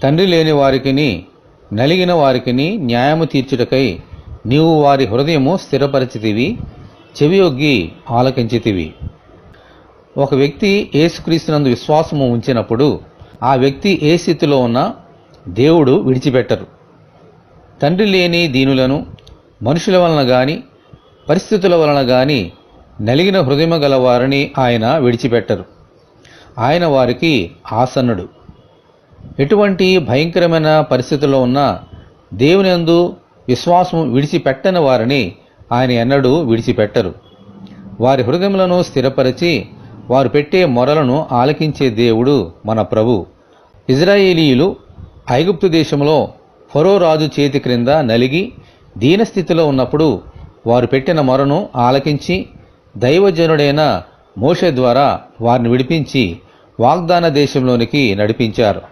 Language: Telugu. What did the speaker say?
తండ్రి లేని వారికిని నలిగిన వారికిని న్యాయము తీర్చుటకై నీవు వారి హృదయము స్థిరపరిచితివి, చెవియొగ్గి ఆలకించితివి. ఒక వ్యక్తి యేసుక్రీస్తునందు విశ్వాసము ఉంచినప్పుడు ఆ వ్యక్తి ఏ స్థితిలో ఉన్నా దేవుడు విడిచిపెట్టరు. తండ్రి లేని దీనులను మనుషుల వలన గాని పరిస్థితుల వలన గాని నలిగిన హృదయము గల వారిని ఆయన విడిచిపెట్టరు. ఆయన వారికి ఆసన్నుడు. ఎటువంటి భయంకరమైన పరిస్థితుల్లో ఉన్నా దేవుని యందు విశ్వాసం విడిచిపెట్టని వారిని ఆయన ఎన్నడూ విడిచిపెట్టరు. వారి హృదయములను స్థిరపరిచి వారు పెట్టే మొరలను ఆలకించే దేవుడు మన ప్రభు. ఇజ్రాయేలీయులు ఐగుప్తు దేశంలో ఫరో రాజు చేతి క్రింద నలిగి దీనస్థితిలో ఉన్నప్పుడు వారు పెట్టిన మొరను ఆలకించి దైవజనుడైన మోషే ద్వారా వారిని విడిపించి వాగ్దాన దేశంలోనికి నడిపించారు.